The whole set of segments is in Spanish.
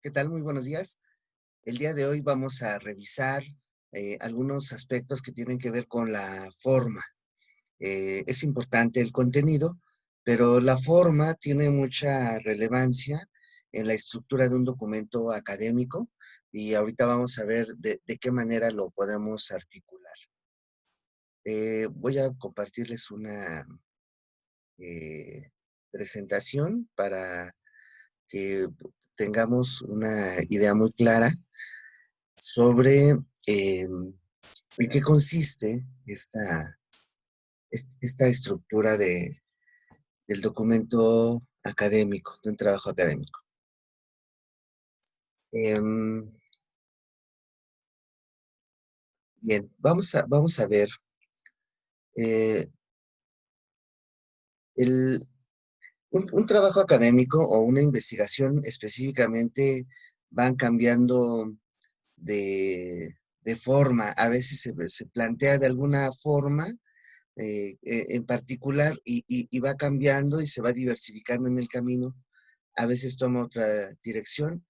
¿Qué tal? Muy buenos días. El día de hoy vamos a revisar algunos aspectos que tienen que ver con la forma. Es importante el contenido, pero la forma tiene mucha relevancia en la estructura de un documento académico y ahorita vamos a ver de qué manera lo podemos articular. Voy a compartirles una eh, presentación para que tengamos una idea muy clara sobre en qué consiste esta estructura del documento académico, de un trabajo académico. Em, Bien, vamos a ver. eh, el- un trabajo académico o una investigación específicamente van cambiando de forma. A veces se plantea de alguna forma en particular y va cambiando y se va diversificando en el camino. A veces toma otra dirección,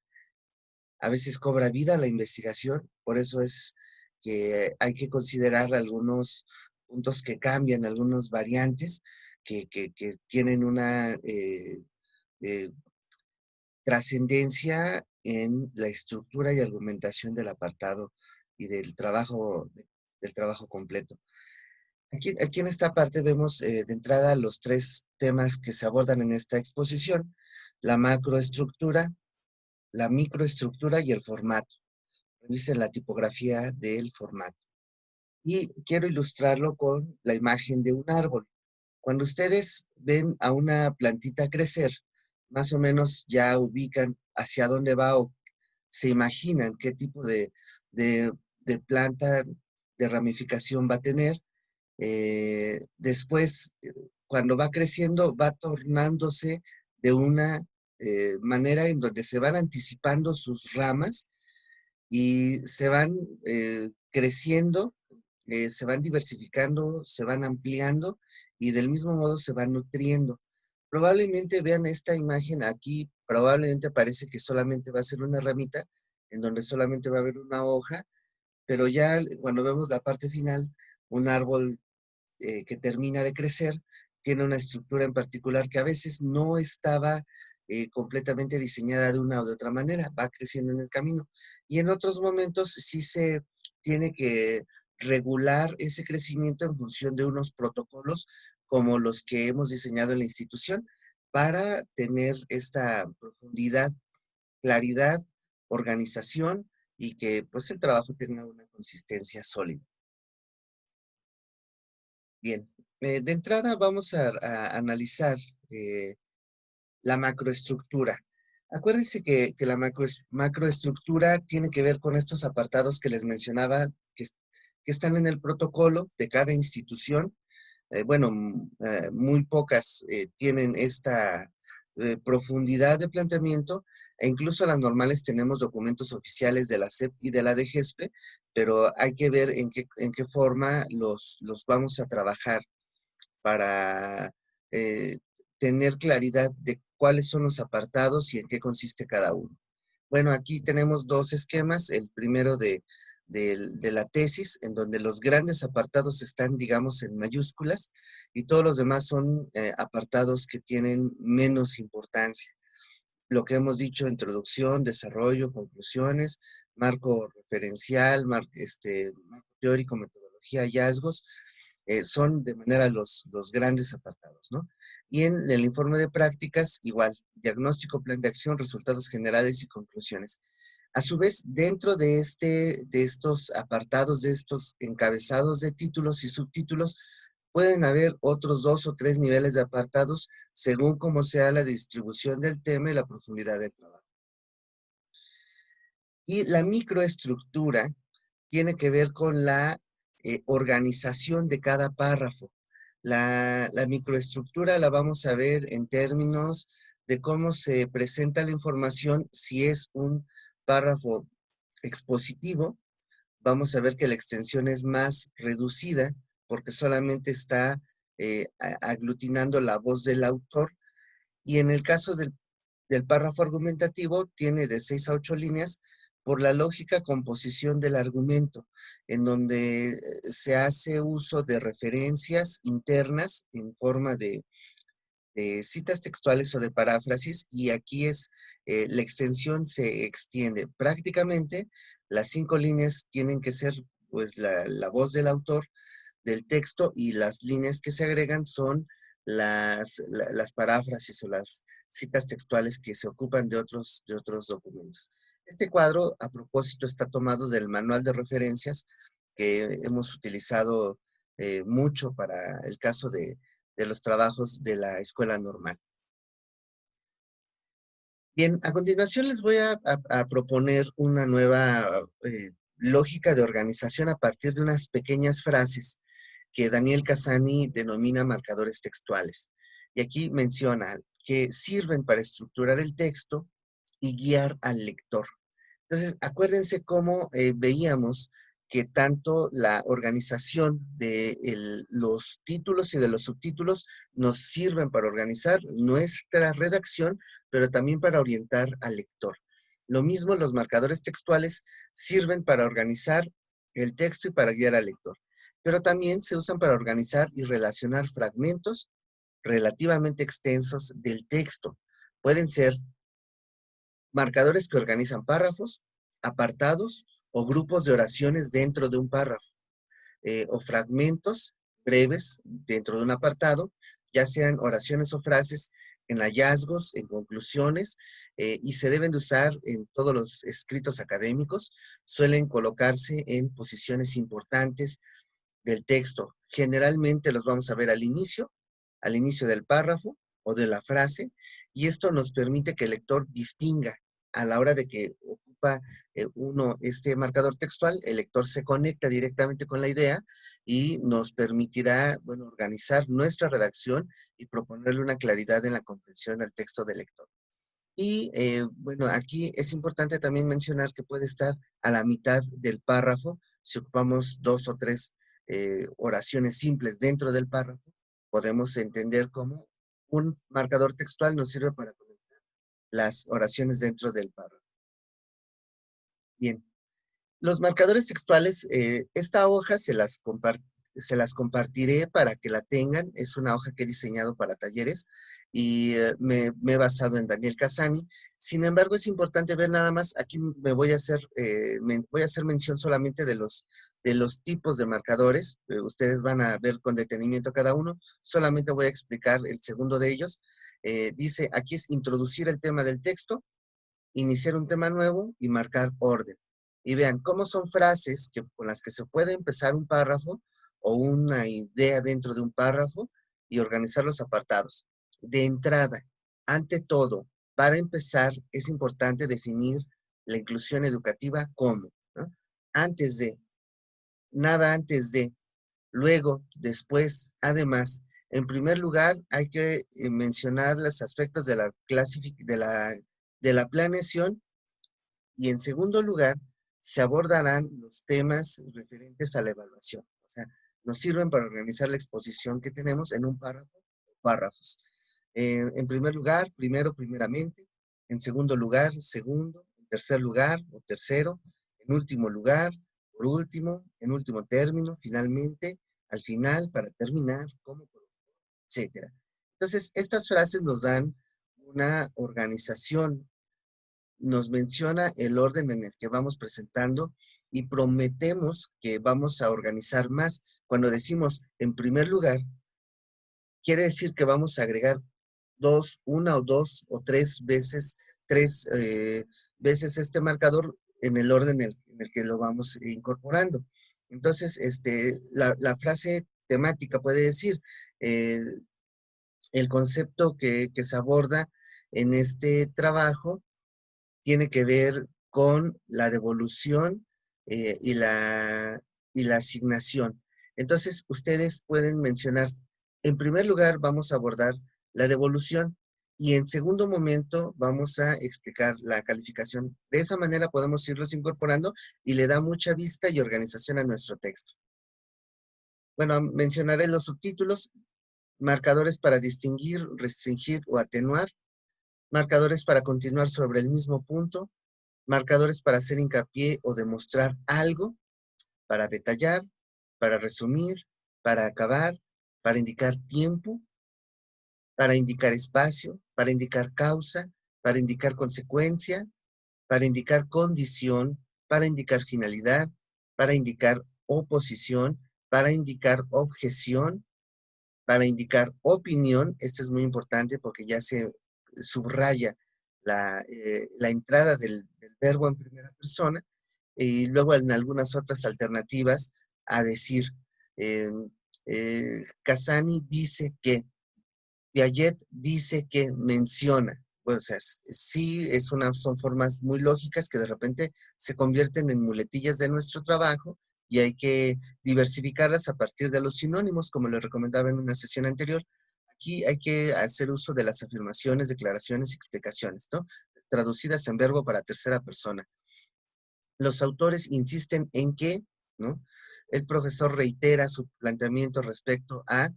a veces cobra vida la investigación, por eso es que hay que considerar algunos puntos que cambian, algunos variantes que tienen una eh, trascendencia en la estructura y argumentación del apartado y del trabajo completo. Aquí en esta parte vemos de entrada los tres temas que se abordan en esta exposición: la macroestructura, la microestructura y el formato. Revisen la tipografía del formato. Y quiero ilustrarlo con la imagen de un árbol. Cuando ustedes ven a una plantita crecer, más o menos ya ubican hacia dónde va o se imaginan qué tipo de, de planta de ramificación va a tener. Después, cuando va creciendo, va tornándose de una manera en donde se van anticipando sus ramas y se van creciendo, se van diversificando, se van ampliando y del mismo modo se van nutriendo. Probablemente vean esta imagen aquí, probablemente parece que solamente va a ser una ramita, en donde solamente va a haber una hoja, pero ya cuando vemos la parte final, un árbol que termina de crecer, tiene una estructura en particular que a veces no estaba completamente diseñada de una o de otra manera, va creciendo en el camino. Y en otros momentos sí se tiene que regular ese crecimiento en función de unos protocolos como los que hemos diseñado en la institución para tener esta profundidad, claridad, organización y que pues el trabajo tenga una consistencia sólida. Bien, de entrada vamos a analizar eh, la macroestructura. Acuérdense que la macroestructura tiene que ver con estos apartados que les mencionaba, que están en el protocolo de cada institución. Bueno, muy pocas tienen esta profundidad de planteamiento, e incluso las normales tenemos documentos oficiales de la SEP y de la DGESPE, pero hay que ver en qué forma los vamos a trabajar para eh, tener claridad de cuáles son los apartados y en qué consiste cada uno. Bueno, aquí tenemos dos esquemas. El primero de la tesis, en donde los grandes apartados están, digamos, en mayúsculas y todos los demás son apartados que tienen menos importancia. Lo que hemos dicho: introducción, desarrollo, conclusiones, marco referencial, marco teórico, metodología, hallazgos, son de manera los grandes apartados, ¿no? Y en el informe de prácticas, igual: diagnóstico, plan de acción, resultados generales y conclusiones. A su vez, dentro de estos apartados, de estos encabezados de títulos y subtítulos, pueden haber otros dos o tres niveles de apartados según cómo sea la distribución del tema y la profundidad del trabajo. Y la microestructura tiene que ver con la organización de cada párrafo. La microestructura la vamos a ver en términos de cómo se presenta la información. Si es un párrafo expositivo, vamos a ver que la extensión es más reducida porque solamente está aglutinando la voz del autor. Y en el caso del párrafo argumentativo tiene de 6 a 8 líneas por la lógica composición del argumento, en donde se hace uso de referencias internas en forma de citas textuales o de paráfrasis, y aquí la extensión se extiende. Prácticamente las 5 líneas tienen que ser pues la voz del autor del texto, y las líneas que se agregan son las paráfrasis o las citas textuales que se ocupan de otros documentos. Este cuadro, a propósito, está tomado del manual de referencias que hemos utilizado mucho para el caso de los trabajos de la escuela normal. Bien, a continuación les voy a proponer una nueva lógica de organización a partir de unas pequeñas frases que Daniel Casani denomina marcadores textuales. Y aquí menciona que sirven para estructurar el texto y guiar al lector. Entonces, acuérdense cómo veíamos que tanto la organización de los títulos y de los subtítulos nos sirven para organizar nuestra redacción, pero también para orientar al lector. Lo mismo, los marcadores textuales sirven para organizar el texto y para guiar al lector, pero también se usan para organizar y relacionar fragmentos relativamente extensos del texto. Pueden ser marcadores que organizan párrafos, apartados o grupos de oraciones dentro de un párrafo, o fragmentos breves dentro de un apartado, ya sean oraciones o frases en hallazgos, en conclusiones, y se deben de usar en todos los escritos académicos. Suelen colocarse en posiciones importantes del texto. Generalmente los vamos a ver al inicio del párrafo o de la frase, y esto nos permite que el lector distinga a la hora de que ocupa uno este marcador textual. El lector se conecta directamente con la idea y nos permitirá, bueno, organizar nuestra redacción y proponerle una claridad en la comprensión del texto del lector. Y bueno, aquí es importante también mencionar que puede estar a la mitad del párrafo. Si ocupamos 2 o 3 oraciones simples dentro del párrafo, podemos entender cómo un marcador textual nos sirve para conectar las oraciones dentro del párrafo. Bien, los marcadores textuales, esta hoja se las compartiré para que la tengan. Es una hoja que he diseñado para talleres y me he basado en Daniel Casani. Sin embargo, es importante ver nada más, aquí voy a hacer mención solamente de los tipos de marcadores. Ustedes van a ver con detenimiento cada uno. Solamente voy a explicar el segundo de ellos. Dice, aquí es introducir el tema del texto, iniciar un tema nuevo y marcar orden. Y vean cómo son frases con las que se puede empezar un párrafo o una idea dentro de un párrafo y organizar los apartados. De entrada, ante todo, para empezar, es importante definir la inclusión educativa como, ¿no? Antes de, nada antes de, luego, después, además. En primer lugar, hay que mencionar los aspectos de la planeación, y en segundo lugar, se abordarán los temas referentes a la evaluación. O sea, nos sirven para organizar la exposición que tenemos en un párrafo o párrafos. En primer lugar, primero, primeramente. En segundo lugar, segundo. En tercer lugar o tercero. En último lugar, por último. En último término, finalmente. Al final, para terminar, como, etcétera. Entonces, estas frases nos dan una organización, nos menciona el orden en el que vamos presentando y prometemos que vamos a organizar más. Cuando decimos en primer lugar, quiere decir que vamos a agregar una o dos o tres veces este marcador en el orden en el que lo vamos incorporando. Entonces, la frase temática puede decir, eh, el concepto que se aborda en este trabajo tiene que ver con la devolución y la asignación. Entonces, ustedes pueden mencionar, en primer lugar, vamos a abordar la devolución y en segundo momento vamos a explicar la calificación. De esa manera podemos irlos incorporando y le da mucha vista y organización a nuestro texto. Bueno, mencionaré los subtítulos, marcadores para distinguir, restringir o atenuar. marcadores para continuar sobre el mismo punto, marcadores para hacer hincapié o demostrar algo, para detallar, para resumir, para acabar, para indicar tiempo, para indicar espacio, para indicar causa, para indicar consecuencia, para indicar condición, para indicar finalidad, para indicar oposición, para indicar objeción, para indicar opinión. Este es muy importante porque ya se subraya la entrada del verbo en primera persona y luego en algunas otras alternativas a decir, eh, Casani dice que, Piaget dice que, menciona. Pues, o sea, sí son formas muy lógicas que de repente se convierten en muletillas de nuestro trabajo y hay que diversificarlas a partir de los sinónimos, como les recomendaba en una sesión anterior. Aquí hay que hacer uso de las afirmaciones, declaraciones y explicaciones, ¿no? Traducidas en verbo para tercera persona. Los autores insisten en que, ¿no? El profesor reitera su planteamiento respecto a,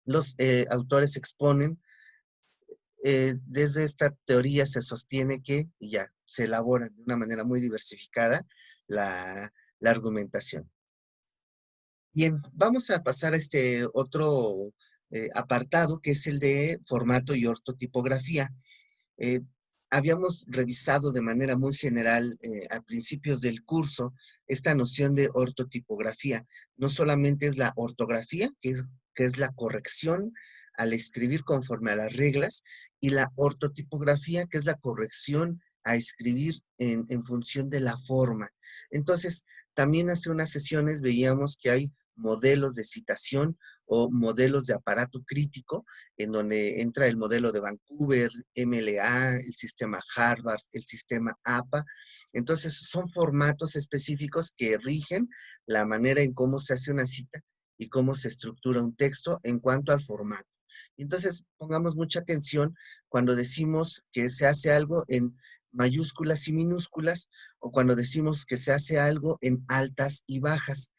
los autores exponen, desde esta teoría se sostiene que, y ya, se elabora de una manera muy diversificada la argumentación. Bien, vamos a pasar a este otro apartado, que es el de formato y ortotipografía. Eh, Habíamos revisado de manera muy general a principios del curso esta noción de ortotipografía. No solamente es la ortografía, que es la corrección al escribir conforme a las reglas, y la ortotipografía, que es la corrección a escribir en función de la forma. Entonces, también hace unas sesiones veíamos que hay modelos de citación o modelos de aparato crítico, en donde entra el modelo de Vancouver, MLA, el sistema Harvard, el sistema APA. Entonces, son formatos específicos que rigen la manera en cómo se hace una cita y cómo se estructura un texto en cuanto al formato. Entonces, pongamos mucha atención cuando decimos que se hace algo en mayúsculas y minúsculas, o cuando decimos que se hace algo en altas y bajas.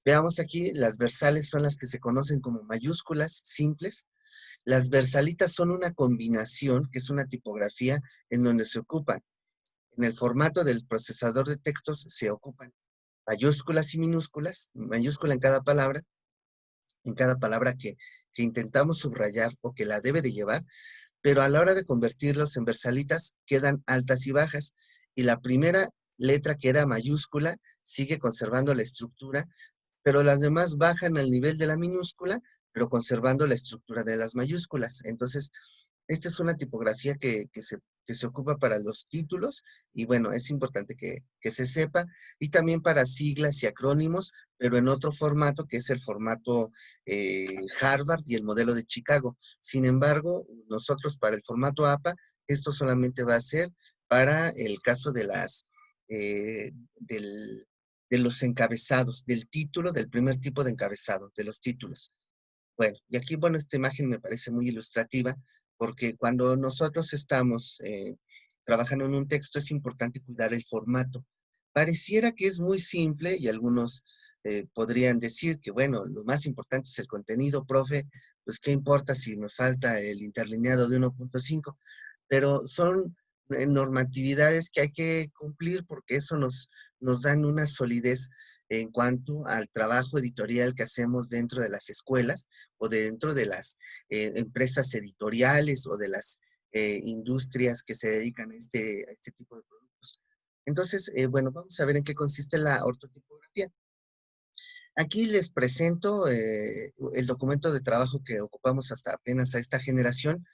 Veamos aquí, las versales son las que se conocen como mayúsculas simples. Las versalitas son una combinación, que es una tipografía en donde se ocupan, en el formato del procesador de textos, se ocupan mayúsculas y minúsculas, mayúscula en cada palabra que intentamos subrayar o que la debe de llevar, pero a la hora de convertirlos en versalitas quedan altas y bajas. Y la primera letra, que era mayúscula, sigue conservando la estructura, pero las demás bajan al nivel de la minúscula, pero conservando la estructura de las mayúsculas. Entonces, esta es una tipografía que se ocupa para los títulos, y bueno, es importante que se sepa, y también para siglas y acrónimos, pero en otro formato, que es el formato Harvard y el modelo de Chicago. Sin embargo, nosotros para el formato APA, esto solamente va a ser para el caso de eh, del, de los encabezados, del título, del primer tipo de encabezado, de los títulos. Bueno, y aquí, bueno, esta imagen me parece muy ilustrativa, porque cuando nosotros estamos trabajando en un texto es importante cuidar el formato. Pareciera que es muy simple y algunos podrían decir que, bueno, lo más importante es el contenido, profe, pues qué importa si me falta el interlineado de 1.5, pero son normatividades que hay que cumplir porque eso nos dan una solidez en cuanto al trabajo editorial que hacemos dentro de las escuelas o dentro de las empresas editoriales o de las industrias que se dedican a este tipo de productos. Entonces, bueno, vamos a ver en qué consiste la ortotipografía. Aquí les presento el documento de trabajo que ocupamos hasta apenas a esta generación.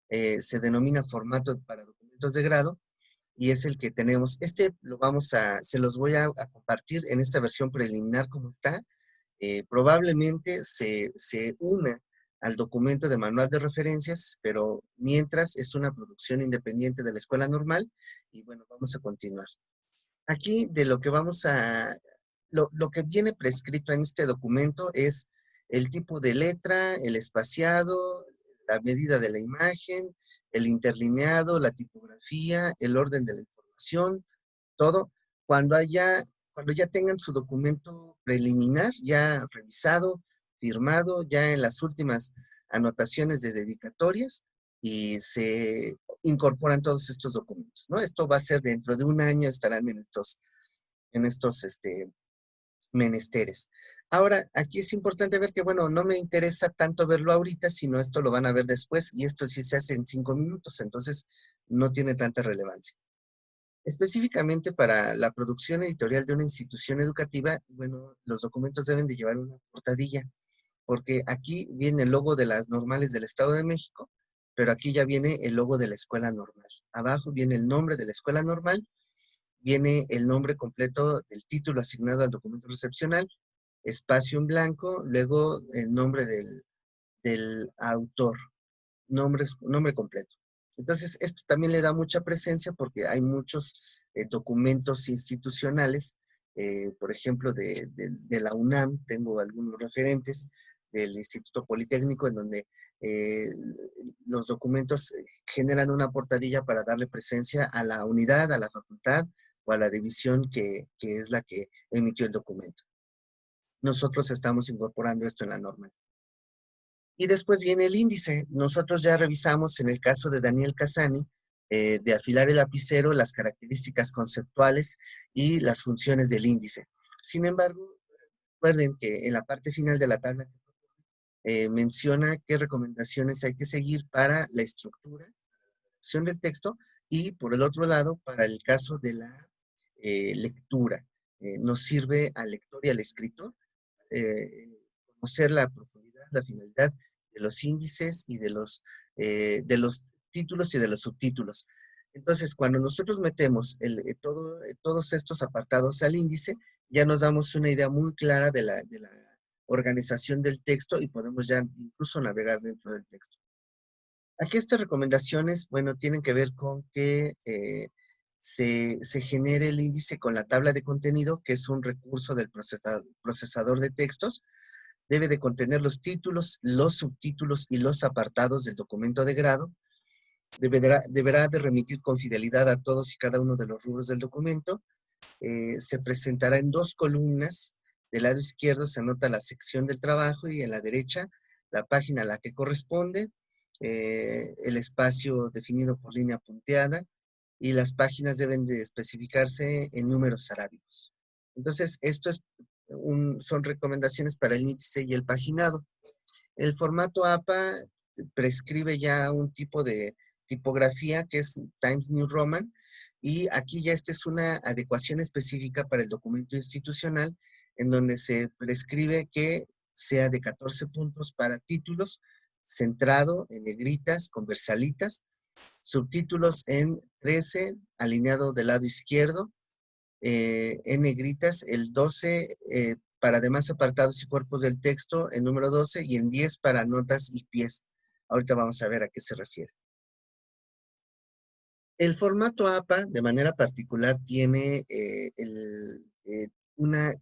Se denomina formato para documentos de grado y es el que tenemos. Se los voy a compartir en esta versión preliminar como está. Probablemente se una al documento de manual de referencias, pero mientras es una producción independiente de la escuela normal y bueno, vamos a continuar. Aquí de lo que viene prescrito en este documento es el tipo de letra, el espaciado, la medida de la imagen, el interlineado, la tipografía, el orden de la información, todo. Cuando cuando ya tengan su documento preliminar, ya revisado, firmado, ya en las últimas anotaciones de dedicatorias, y incorporan todos estos documentos, ¿no? Esto va a ser dentro de un año, estarán en estos menesteres. Ahora, aquí es importante ver que, bueno, no me interesa tanto verlo ahorita, sino esto lo van a ver después, y esto sí se hace en 5 minutos, entonces no tiene tanta relevancia. Específicamente para la producción editorial de una institución educativa, bueno, los documentos deben de llevar una portadilla, porque aquí viene el logo de las normales del Estado de México, pero aquí ya viene el logo de la escuela normal. Abajo viene el nombre de la escuela normal, viene el nombre completo del título asignado al documento recepcional, espacio en blanco, luego el nombre del autor, nombre completo. Entonces, esto también le da mucha presencia porque hay muchos documentos institucionales, por ejemplo, de la UNAM, tengo algunos referentes, del Instituto Politécnico, en donde eh, los documentos generan una portadilla para darle presencia a la unidad, a la facultad o a la división que es la que emitió el documento. Nosotros estamos incorporando esto en la norma. Y después viene el índice. Nosotros ya revisamos en el caso de Daniel Casani, de afilar el lapicero, las características conceptuales y las funciones del índice. Sin embargo, recuerden que en la parte final de la tabla menciona qué recomendaciones hay que seguir para la estructura, acción del texto y, por el otro lado, para el caso de la lectura. Nos sirve al lector y al escritor eh, conocer la profundidad, la finalidad de los índices y de los títulos y de los subtítulos. Entonces, cuando nosotros metemos todos estos apartados al índice, ya nos damos una idea muy clara de la organización del texto y podemos ya incluso navegar dentro del texto. Aquí estas recomendaciones, bueno, tienen que ver con que se genere el índice con la tabla de contenido, que es un recurso del procesador de textos. Debe de contener los títulos, los subtítulos y los apartados del documento de grado. Deberá de remitir con fidelidad a todos y cada uno de los rubros del documento. Se presentará en 2 columnas. Del lado izquierdo se anota la sección del trabajo y en la derecha la página a la que corresponde, el espacio definido por línea punteada y las páginas deben de especificarse en números arábigos. Entonces, son recomendaciones para el índice y el paginado. El formato APA prescribe ya un tipo de tipografía que es Times New Roman, y aquí ya esta es una adecuación específica para el documento institucional, en donde se prescribe que sea de 14 puntos para títulos, centrado en negritas, con versalitas, subtítulos en 13, alineado del lado izquierdo, en negritas, el 12 para demás apartados y cuerpos del texto, el número 12, y en 10 para notas y pies. Ahorita vamos a ver a qué se refiere. El formato APA, de manera particular, tiene una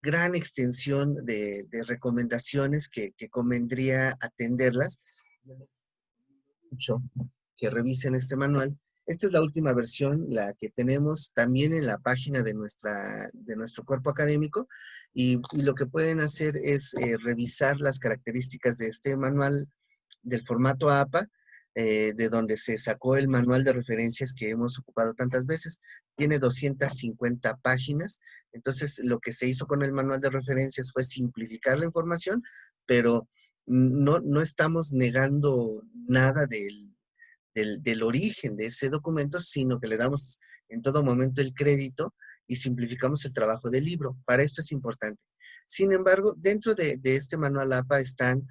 gran extensión de recomendaciones que convendría atenderlas. Mucho que revisen este manual. Esta es la última versión, la que tenemos también en la página de nuestro cuerpo académico, y lo que pueden hacer es revisar las características de este manual del formato APA, de donde se sacó el manual de referencias que hemos ocupado tantas veces. Tiene 250 páginas, entonces lo que se hizo con el manual de referencias fue simplificar la información, pero no estamos negando nada del origen de ese documento, sino que le damos en todo momento el crédito y simplificamos el trabajo del libro. Para esto es importante. Sin embargo, dentro de este manual APA están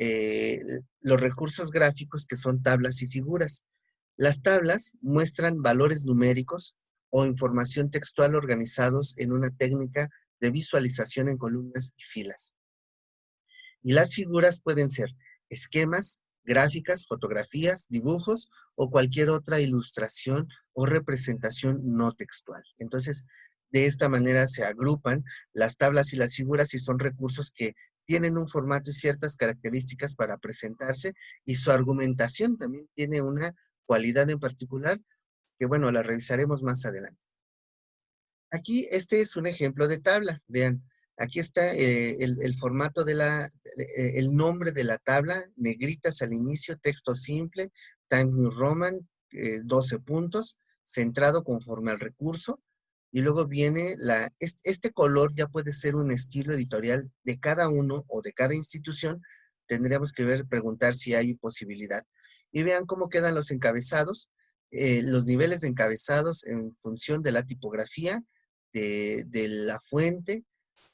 eh, los recursos gráficos, que son tablas y figuras. Las tablas muestran valores numéricos o información textual organizados en una técnica de visualización en columnas y filas. Y las figuras pueden ser esquemas, gráficas, fotografías, dibujos o cualquier otra ilustración o representación no textual. Entonces, de esta manera se agrupan las tablas y las figuras, y son recursos que tienen un formato y ciertas características para presentarse, y su argumentación también tiene una cualidad en particular que, bueno, la revisaremos más adelante. Aquí este es un ejemplo de tabla. Vean, aquí está el formato el nombre de la tabla, negritas al inicio, texto simple, Times New Roman, 12 puntos, centrado conforme al recurso, y luego viene este color ya puede ser un estilo editorial de cada uno o de cada institución. Tendríamos que preguntar si hay posibilidad. Y vean cómo quedan los encabezados, los niveles de encabezados en función de la tipografía, de la fuente,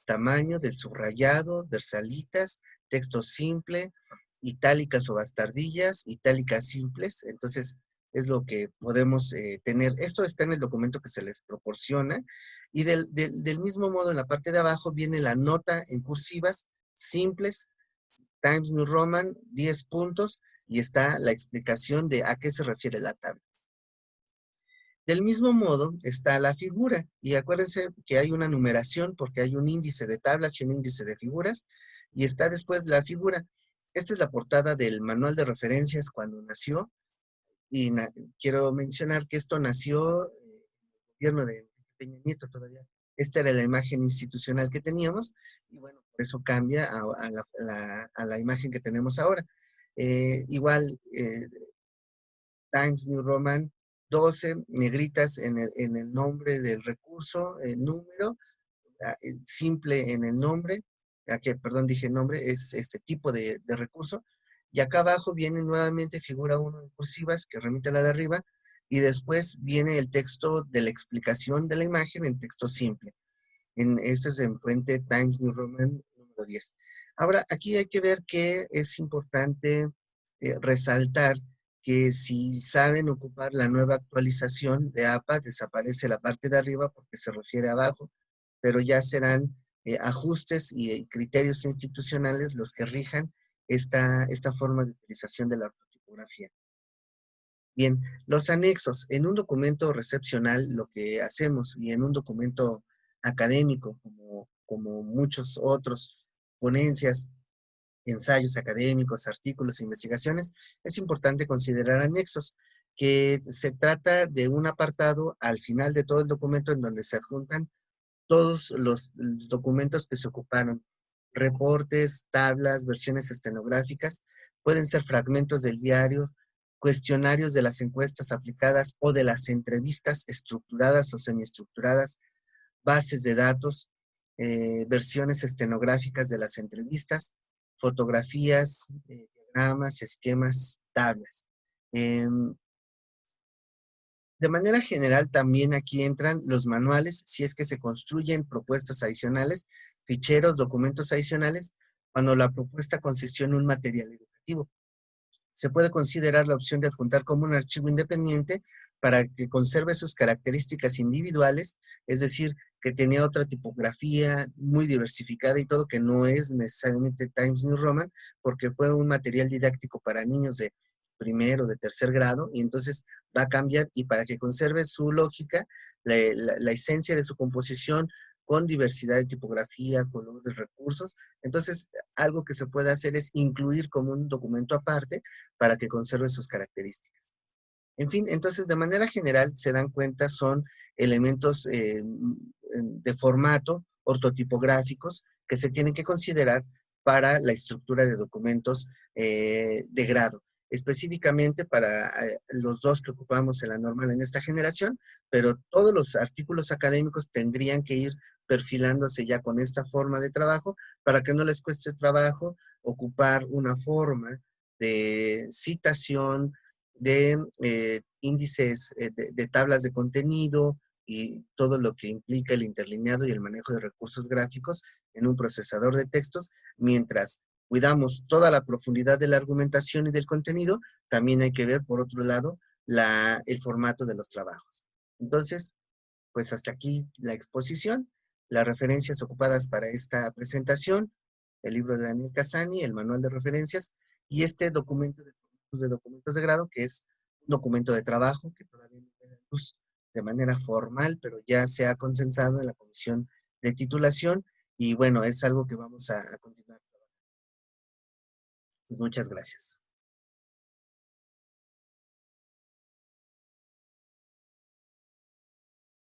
tamaño, del subrayado, versalitas, texto simple, itálicas o bastardillas, itálicas simples. Entonces, es lo que podemos tener. Esto está en el documento que se les proporciona. Y del mismo modo, en la parte de abajo viene la nota en cursivas simples, Times New Roman, 10 puntos, y está la explicación de a qué se refiere la tabla. Del mismo modo está la figura, y acuérdense que hay una numeración porque hay un índice de tablas y un índice de figuras, y está después la figura. Esta es la portada del manual de referencias cuando nació, y quiero mencionar que esto nació en el gobierno de Peña Nieto todavía. Esta era la imagen institucional que teníamos, y bueno, por eso cambia a la imagen que tenemos ahora. Igual, Times New Roman, 12 negritas en el nombre del recurso, el número, simple en el nombre, perdón, dije nombre, es este tipo de recurso. Y acá abajo viene nuevamente figura 1 en cursivas, que remite a la de arriba, y después viene el texto de la explicación de la imagen en texto simple. Este es en fuente Times New Roman número 10. Ahora, aquí hay que ver que es importante resaltar que si saben ocupar la nueva actualización de APA, desaparece la parte de arriba porque se refiere abajo, pero ya serán ajustes y criterios institucionales los que rijan esta forma de utilización de la ortotipografía. Bien, los anexos. En un documento recepcional lo que hacemos, y en un documento académico, como muchos otros, ponencias, ensayos académicos, artículos, investigaciones, es importante considerar anexos, que se trata de un apartado al final de todo el documento en donde se adjuntan todos los documentos que se ocuparon, reportes, tablas, versiones estenográficas, pueden ser fragmentos del diario, cuestionarios de las encuestas aplicadas o de las entrevistas estructuradas o semiestructuradas, bases de datos, versiones estenográficas de las entrevistas, fotografías, diagramas, esquemas, tablas. De manera general, también aquí entran los manuales, si es que se construyen propuestas adicionales, ficheros, documentos adicionales, cuando la propuesta consistió en un material educativo. Se puede considerar la opción de adjuntar como un archivo independiente para que conserve sus características individuales, es decir, que tenía otra tipografía muy diversificada y todo, que no es necesariamente Times New Roman, porque fue un material didáctico para niños de primero, de tercer grado, y entonces va a cambiar, y para que conserve su lógica, la esencia de su composición, con diversidad de tipografía, colores, recursos. Entonces, algo que se puede hacer es incluir como un documento aparte para que conserve sus características. En fin, entonces, de manera general, se dan cuenta, son elementos de formato ortotipográficos que se tienen que considerar para la estructura de documentos de grado. Específicamente para los dos que ocupamos en la normal en esta generación, pero todos los artículos académicos tendrían que ir perfilándose ya con esta forma de trabajo para que no les cueste trabajo ocupar una forma de citación, de índices, de tablas de contenido y todo lo que implica el interlineado y el manejo de recursos gráficos en un procesador de textos, mientras cuidamos toda la profundidad de la argumentación y del contenido, también hay que ver, por otro lado, el formato de los trabajos. Entonces, pues hasta aquí la exposición, las referencias ocupadas para esta presentación, el libro de Daniel Casani, el manual de referencias, y este documento de documentos de grado, que es un documento de trabajo que todavía no tiene luz de manera formal, pero ya se ha consensado en la comisión de titulación, y bueno, es algo que vamos a continuar. Pues muchas gracias.